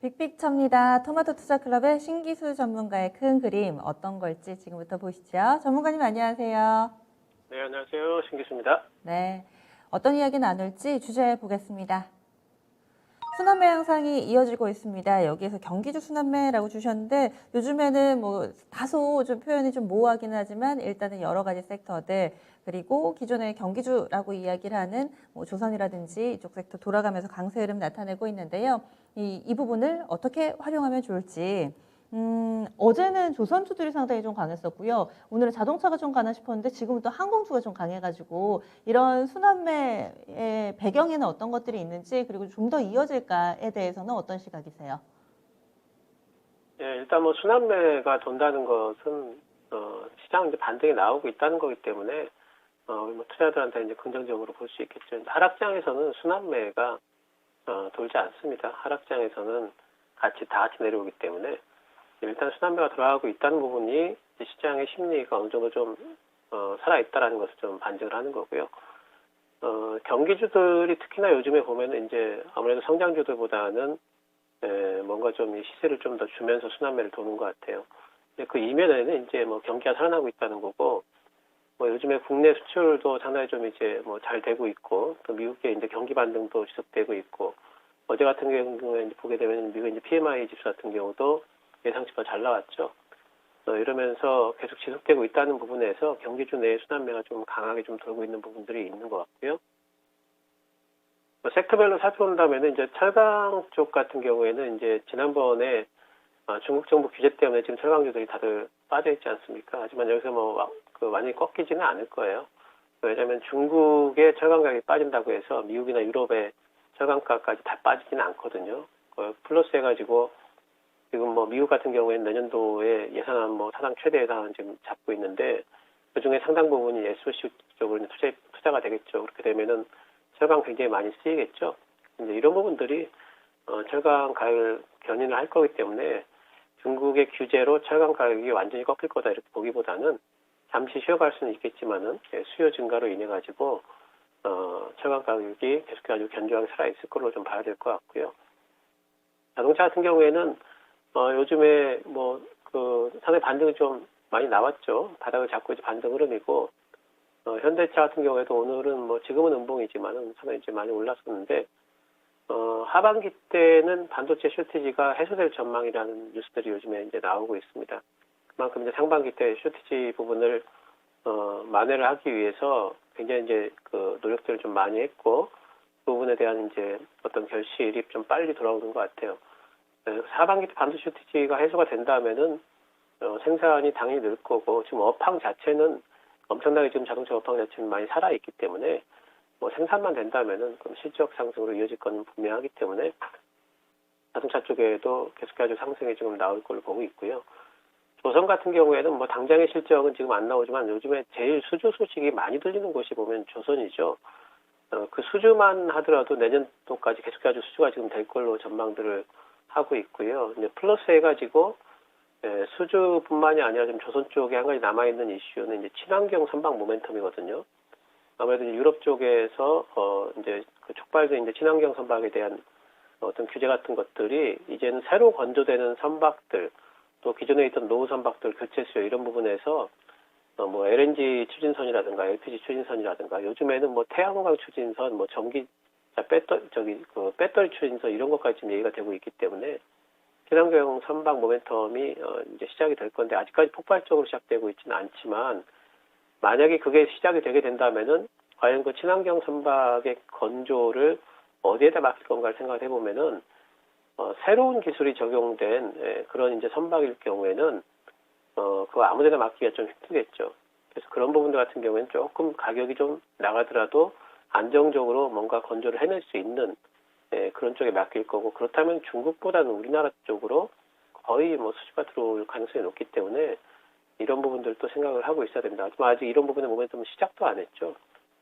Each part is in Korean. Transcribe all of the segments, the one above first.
빅픽처입니다. 토마토 투자 클럽의 신기수 전문가의 큰 그림 어떤 걸지 지금부터 보시죠. 전문가님 안녕하세요. 네, 안녕하세요. 신기수입니다. 네, 어떤 이야기 나눌지 주제 보겠습니다. 순환매 양상이 이어지고 있습니다. 여기에서 경기주 순환매라고 주셨는데 요즘에는 뭐 다소 좀 표현이 좀 모호하긴 하지만 일단은 여러 가지 섹터들 그리고 기존의 경기주라고 이야기를 하는 뭐 조선이라든지 이쪽 섹터 돌아가면서 강세 흐름 나타내고 있는데요. 이 부분을 어떻게 활용하면 좋을지. 어제는 조선주들이 상당히 좀 강했었고요. 오늘은 자동차가 좀 가나 싶었는데 지금은 또 항공주가 좀 강해가지고 이런 순환매의 배경에는 어떤 것들이 있는지 그리고 좀 더 이어질까에 대해서는 어떤 시각이세요? 예, 일단 뭐 순환매가 돈다는 것은 시장 이제 반등이 나오고 있다는 거기 때문에 뭐 투자자들한테 이제 긍정적으로 볼 수 있겠죠. 하락장에서는 순환매가 돌지 않습니다. 하락장에서는 다 같이 내려오기 때문에 일단 순환매가 돌아가고 있다는 부분이 이제 시장의 심리가 어느 정도 좀 살아 있다라는 것을 좀 반증을 하는 거고요. 경기주들이 특히나 요즘에 보면은 이제 아무래도 성장주들보다는 뭔가 좀 시세를 좀 더 주면서 순환매를 도는 것 같아요. 근데 그 이면에는 이제 뭐 경기가 살아나고 있다는 거고, 뭐 요즘에 국내 수출도 상당히 좀 이제 뭐 잘 되고 있고, 또 미국의 이제 경기 반등도 지속되고 있고, 어제 같은 경우에 이제 보게 되면 미국 이제 PMI 지수 같은 경우도 예상치보다 잘 나왔죠. 이러면서 계속 지속되고 있다는 부분에서 경기주 내의 순환매가 좀 강하게 좀 돌고 있는 부분들이 있는 것 같고요. 섹터별로 살펴본다면 이제 철강 쪽 같은 경우에는 이제 지난번에 중국 정부 규제 때문에 지금 철강주들이 다들 빠져 있지 않습니까? 하지만 여기서 뭐 완전히 꺾이지는 않을 거예요. 왜냐하면 중국의 철강 가격이 빠진다고 해서 미국이나 유럽의 철강가까지 다 빠지지는 않거든요. 플러스 해가지고 지금 뭐 미국 같은 경우에는 내년도에 예산안 뭐 사상 최대 예산안 지금 잡고 있는데 그 중에 상당 부분이 SOC 쪽으로 투자가 되겠죠. 그렇게 되면은 철강 굉장히 많이 쓰이겠죠. 이제 이런 부분들이 철강 가격을 견인을 할 거기 때문에 중국의 규제로 철강 가격이 완전히 꺾일 거다 이렇게 보기보다는 잠시 쉬어갈 수는 있겠지만은 수요 증가로 인해 가지고 철강 가격이 계속해서 견조하게 살아 있을 걸로 좀 봐야 될 것 같고요. 자동차 같은 경우에는 요즘에 상당히 반등이 좀 많이 나왔죠. 바닥을 잡고 이제 반등 흐름이고 현대차 같은 경우에도 오늘은 뭐 지금은 음봉이지만은 상당히 이제 많이 올랐었는데 하반기 때는 반도체 쇼티지가 해소될 전망이라는 뉴스들이 요즘에 이제 나오고 있습니다. 그만큼 이제 상반기 때 쇼티지 부분을 만회를 하기 위해서 굉장히 이제 그 노력들을 좀 많이 했고 그 부분에 대한 이제 어떤 결실이 좀 빨리 돌아오는 것 같아요. 하반기 때 반도체 쇼티지가 해소가 된다면은 생산이 당연히 늘 거고 지금 업황 자체는 엄청나게 지금 자동차 업황 자체는 많이 살아있기 때문에 뭐 생산만 된다면은 그럼 실적 상승으로 이어질 건 분명하기 때문에 자동차 쪽에도 계속해서 상승이 지금 나올 걸로 보고 있고요. 조선 같은 경우에는 뭐 당장의 실적은 지금 안 나오지만 요즘에 제일 수주 소식이 많이 들리는 곳이 보면 조선이죠. 그 수주만 하더라도 내년도까지 계속해서 수주가 지금 될 걸로 전망들을 하고 있고요. 이제 플러스 해가지고 수주뿐만이 아니라 지금 조선 쪽에 한 가지 남아있는 이슈는 이제 친환경 선박 모멘텀이거든요. 아무래도 유럽 쪽에서 이제 그 촉발된 이제 친환경 선박에 대한 어떤 규제 같은 것들이 이제는 새로 건조되는 선박들 또 기존에 있던 노후 선박들 교체 수요 이런 부분에서 뭐 LNG 추진선이라든가 LPG 추진선이라든가 요즘에는 뭐 태양광 추진선 뭐 전기 배터리 추진선 이런 것까지 지금 얘기가 되고 있기 때문에 친환경 선박 모멘텀이 이제 시작이 될 건데 아직까지 폭발적으로 시작되고 있지는 않지만 만약에 그게 시작이 되게 된다면은 과연 그 친환경 선박의 건조를 어디에다 맡길 건가를 생각해 보면은 새로운 기술이 적용된 그런 이제 선박일 경우에는 그거 아무데나 맡기가 좀 힘들겠죠. 그래서 그런 부분들 같은 경우에는 조금 가격이 좀 나가더라도 안정적으로 뭔가 건조를 해낼 수 있는 그런 쪽에 맡길 거고 그렇다면 중국보다는 우리나라 쪽으로 거의 뭐 수주가 들어올 가능성이 높기 때문에 이런 부분들도 생각을 하고 있어야 됩니다. 하지만 아직 이런 부분의 모멘텀은 시작도 안 했죠.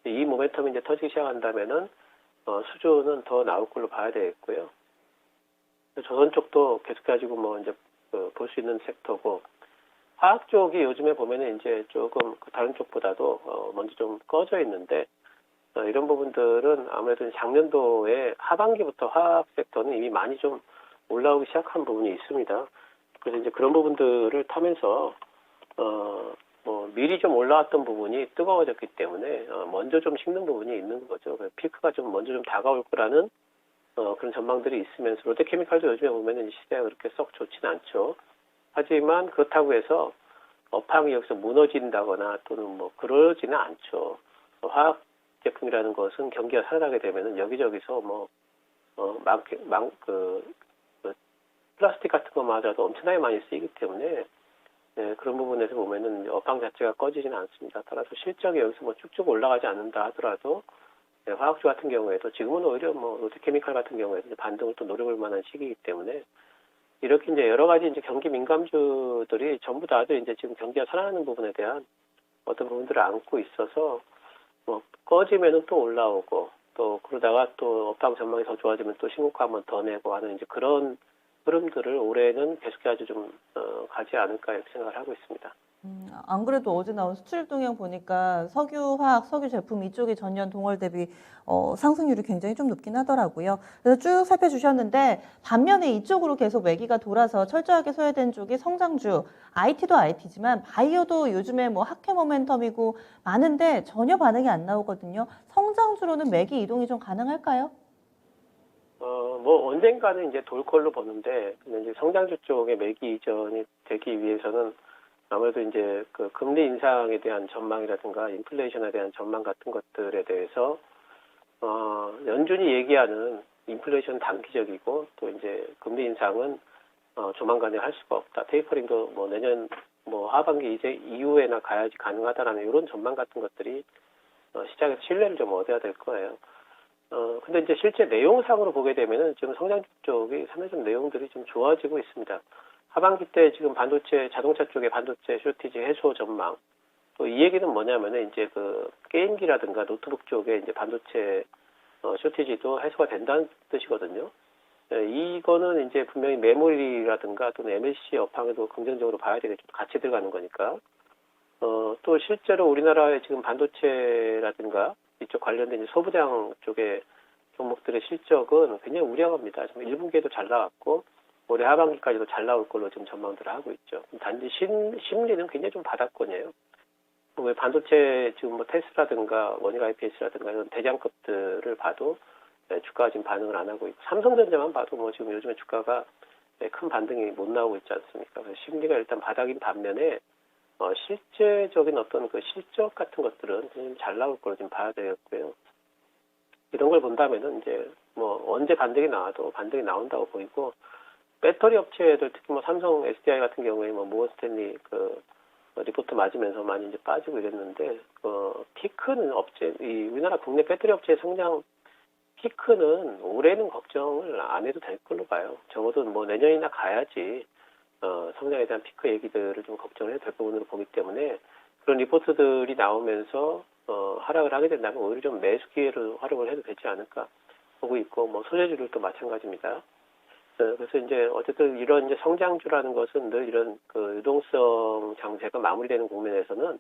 이 모멘텀이 이제 터지기 시작한다면은 수주는 더 나올 걸로 봐야 되겠고요. 조선 쪽도 계속해가지고 뭐 이제 볼 수 있는 섹터고 화학 쪽이 요즘에 보면은 이제 조금 다른 쪽보다도 먼저 좀 꺼져 있는데 이런 부분들은 아무래도 작년도에 하반기부터 화학 섹터는 이미 많이 좀 올라오기 시작한 부분이 있습니다. 그래서 이제 그런 부분들을 타면서 뭐 미리 좀 올라왔던 부분이 뜨거워졌기 때문에 먼저 좀 식는 부분이 있는 거죠. 피크가 좀 먼저 좀 다가올 거라는 그런 전망들이 있으면서 롯데케미칼도 요즘에 보면은 시세가 그렇게 썩 좋지는 않죠. 하지만 그렇다고 해서 업황이 여기서 무너진다거나 또는 뭐 그러지는 않죠. 화학 제품이라는 것은 경기가 살아나게 되면은 여기저기서 그 플라스틱 같은 것마저도 엄청나게 많이 쓰이기 때문에 그런 부분에서 보면은 업황 자체가 꺼지지는 않습니다. 따라서 실적이 여기서 뭐 쭉쭉 올라가지 않는다 하더라도 화학주 같은 경우에도 지금은 오히려 뭐 롯데케미칼 같은 경우에도 반등을 또 노려볼 만한 시기이기 때문에 이렇게 이제 여러 가지 이제 경기 민감주들이 전부 다들 이제 지금 경기가 살아나는 부분에 대한 어떤 부분들을 안고 있어서 뭐 꺼지면은 또 올라오고 또 그러다가 또 업황 전망이 더 좋아지면 또 신고가 한번 더 내고 하는 이제 그런 흐름들을 올해는 계속해서 좀 가지 않을까 이렇게 생각을 하고 있습니다. 안 그래도 어제 나온 수출 동향 보니까 석유화학, 석유 제품 이쪽이 전년 동월 대비 상승률이 굉장히 좀 높긴 하더라고요. 그래서 쭉 살펴주셨는데 반면에 이쪽으로 계속 매기가 돌아서 철저하게 소외된 쪽이 성장주, IT도 IT지만 바이오도 요즘에 뭐 학회 모멘텀이고 많은데 전혀 반응이 안 나오거든요. 성장주로는 매기 이동이 좀 가능할까요? 뭐 언젠가는 이제 돌 걸로 보는데 근데 이제 성장주 쪽에 매기 이전이 되기 위해서는 아무래도 이제 그 금리 인상에 대한 전망이라든가 인플레이션에 대한 전망 같은 것들에 대해서 연준이 얘기하는 인플레이션 단기적이고 또 이제 금리 인상은 조만간에 할 수가 없다. 테이퍼링도 뭐 내년 뭐 하반기 이제 이후에나 가야지 가능하다라는 이런 전망 같은 것들이 시장에서 신뢰를 좀 얻어야 될 거예요. 근데 이제 실제 내용상으로 보게 되면은 지금 성장주 쪽이 상당히 좀 내용들이 좀 좋아지고 있습니다. 하반기 때 지금 반도체, 자동차 쪽의 반도체 쇼티지 해소 전망. 또 이 얘기는 뭐냐면은 이제 그 게임기라든가 노트북 쪽에 이제 반도체 쇼티지도 해소가 된다는 뜻이거든요. 이거는 이제 분명히 메모리라든가 또는 MLC 업황에도 긍정적으로 봐야 되겠죠. 같이 들어가는 거니까. 또 실제로 우리나라의 지금 반도체라든가 이쪽 관련된 이제 소부장 쪽의 종목들의 실적은 굉장히 우량합니다. 지금 1분기에도 잘 나왔고 올해 하반기까지도 잘 나올 걸로 지금 전망들을 하고 있죠. 단지 심리는 굉장히 좀 바닥권이에요. 왜 반도체 지금 뭐 테스라든가 원익 IPS라든가 이런 대장급들을 봐도 주가가 지금 반응을 안 하고 있고 삼성전자만 봐도 뭐 지금 요즘에 주가가 큰 반등이 못 나오고 있지 않습니까? 그래서 심리가 일단 바닥인 반면에 실제적인 어떤 그 실적 같은 것들은 좀 잘 나올 걸로 좀 봐야 되겠고요. 이런 걸 본다면은 이제 뭐 언제 반등이 나와도 반등이 나온다고 보이고 배터리 업체들 특히 뭐 삼성 SDI 같은 경우에 뭐 모건 스탠리 그 리포트 맞으면서 많이 이제 빠지고 이랬는데 피크는 이 우리나라 국내 배터리 업체의 성장 피크는 올해는 걱정을 안 해도 될 걸로 봐요. 적어도 뭐 내년이나 가야지 성장에 대한 피크 얘기들을 좀 걱정을 해도 될 부분으로 보기 때문에 그런 리포트들이 나오면서 하락을 하게 된다면 오히려 좀 매수 기회를 활용을 해도 되지 않을까 보고 있고 뭐 소재주들도 마찬가지입니다. 그래서 이제 어쨌든 이런 이제 성장주라는 것은 늘 이런 그 유동성 장세가 마무리되는 국면에서는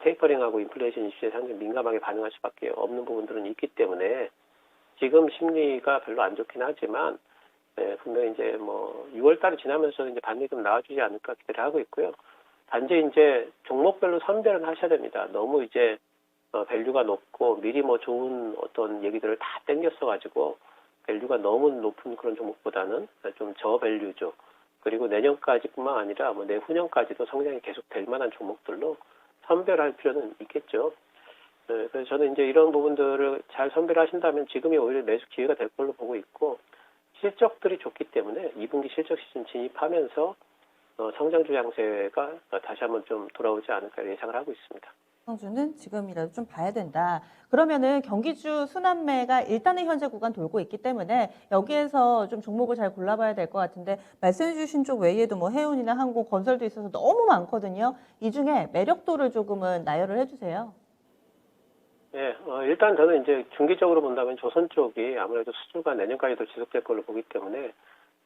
테이퍼링하고 인플레이션 이슈에 상당히 민감하게 반응할 수밖에 없는 부분들은 있기 때문에 지금 심리가 별로 안 좋긴 하지만 분명히 이제 뭐 6월 달이 지나면서 이제 반등이 좀 나와주지 않을까 기대를 하고 있고요. 단지 이제 종목별로 선별은 하셔야 됩니다. 너무 이제 밸류가 높고 미리 뭐 좋은 어떤 얘기들을 다 땡겼어 가지고 밸류가 너무 높은 그런 종목보다는 좀 저밸류죠. 그리고 내년까지뿐만 아니라 뭐 내후년까지도 성장이 계속 될 만한 종목들로 선별할 필요는 있겠죠. 그래서 저는 이제 이런 부분들을 잘 선별하신다면 지금이 오히려 매수 기회가 될 걸로 보고 있고 실적들이 좋기 때문에 2분기 실적 시즌 진입하면서 성장주 양세가 다시 한번 좀 돌아오지 않을까 예상을 하고 있습니다. 성주는 지금이라도 좀 봐야 된다. 그러면은 경기주 순환매가 일단은 현재 구간 돌고 있기 때문에 여기에서 좀 종목을 잘 골라봐야 될 것 같은데 말씀해주신 쪽 외에도 뭐 해운이나 항공, 건설도 있어서 너무 많거든요. 이 중에 매력도를 조금은 나열을 해주세요. 네, 일단 저는 이제 중기적으로 본다면 조선 쪽이 아무래도 수주가 내년까지도 지속될 걸로 보기 때문에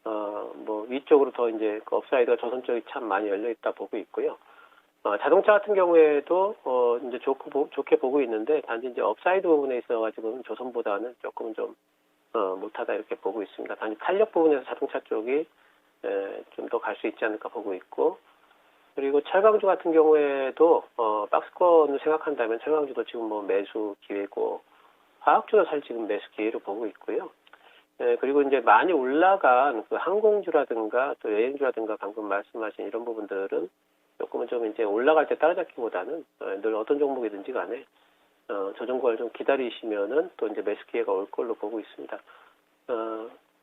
뭐 위쪽으로 더 이제 그 업사이드가 조선 쪽이 참 많이 열려 있다 보고 있고요. 자동차 같은 경우에도 이제 좋게 보고 있는데 단지 이제 업사이드 부분에 있어가지고 조선보다는 조금 좀 못하다 이렇게 보고 있습니다. 단지 탄력 부분에서 자동차 쪽이 좀 더 갈 수 있지 않을까 보고 있고, 그리고 철강주 같은 경우에도 박스권을 생각한다면 철강주도 지금 뭐 매수 기회고, 화학주도 사실 지금 매수 기회로 보고 있고요. 그리고 이제 많이 올라간 그 항공주라든가 또 여행주라든가 방금 말씀하신 이런 부분들은 조금은 좀 이제 올라갈 때 따라잡기보다는 늘 어떤 종목이든지 간에 조정구를 좀 기다리시면은 또 이제 매수 기회가 올 걸로 보고 있습니다.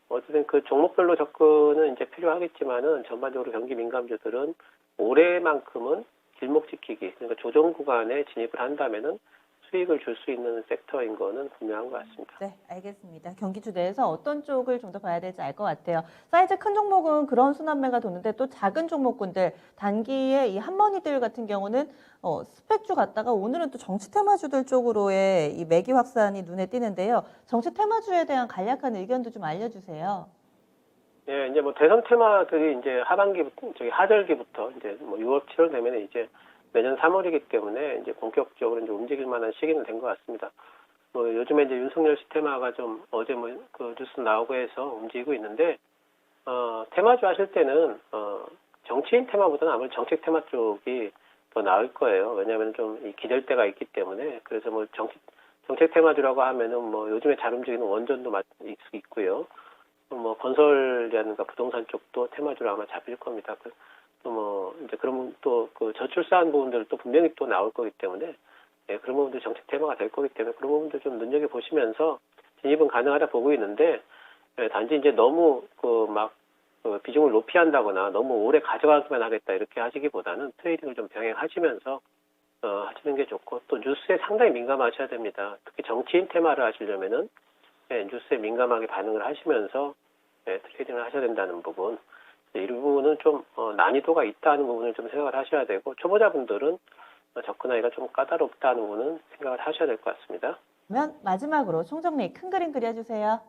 어쨌든 그 종목별로 접근은 이제 필요하겠지만은 전반적으로 경기 민감주들은 올해만큼은 길목 지키기, 그러니까 조정 구간에 진입을 한다면은 수익을 줄 수 있는 섹터인 거는 분명한 것 같습니다. 네, 알겠습니다. 경기주 내에서 어떤 쪽을 좀 더 봐야 될지 알 것 같아요. 사이즈 큰 종목은 그런 순환매가 도는데 또 작은 종목군들, 단기에 이 한머니들 같은 경우는 스펙주 갔다가 오늘은 또 정치 테마주들 쪽으로의 이 매기 확산이 눈에 띄는데요. 정치 테마주에 대한 간략한 의견도 좀 알려주세요. 예, 이제 뭐 대선 테마들이 이제 하반기부터, 하절기부터 이제 뭐 6월, 7월 되면 이제 내년 3월이기 때문에 이제 본격적으로 이제 움직일 만한 시기는 된 것 같습니다. 뭐 요즘에 이제 윤석열 씨 테마가 좀 어제 뭐 그 뉴스 나오고 해서 움직이고 있는데, 테마주 하실 때는, 정치인 테마보다는 아무래도 정책 테마 쪽이 더 나을 거예요. 왜냐하면 좀 이 기댈 때가 있기 때문에. 그래서 뭐 정책 테마주라고 하면은 뭐 요즘에 잘 움직이는 원전도 있고요. 뭐 건설이라든가 부동산 쪽도 테마주로 아마 잡힐 겁니다. 또 뭐 이제 그러면 또 그 저출산 부분들도 분명히 또 나올 거기 때문에, 그런 부분들 정책 테마가 될 거기 때문에 그런 부분들 좀 눈여겨 보시면서 진입은 가능하다 보고 있는데, 단지 이제 너무 비중을 높이 한다거나 너무 오래 가져가기만 하겠다 이렇게 하시기보다는 트레이딩을 좀 병행하시면서 하시는 게 좋고, 또 뉴스에 상당히 민감하셔야 됩니다. 특히 정치인 테마를 하시려면은 뉴스에 민감하게 반응을 하시면서 트레이딩을 하셔야 된다는 부분, 이 부분은 좀 난이도가 있다는 부분을 좀 생각을 하셔야 되고, 초보자분들은 접근하기가 좀 까다롭다는 부분은 생각을 하셔야 될 것 같습니다. 그러면 마지막으로 총정리 큰 그림 그려주세요.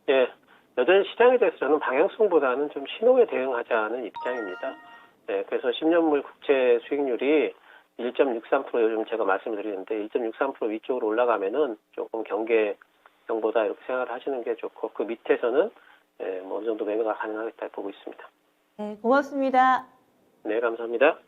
예, 여전히 시장에 대해서 저는 방향성보다는 좀 신호에 대응하자는 입장입니다. 그래서 10년물 국채 수익률이 1.63% 요즘 제가 말씀을 드리는데 1.63% 위쪽으로 올라가면은 조금 경계형보다 이렇게 생각을 하시는 게 좋고, 그 밑에서는 뭐 어느 정도 매매가 가능하겠다 보고 있습니다. 네, 고맙습니다. 네, 감사합니다.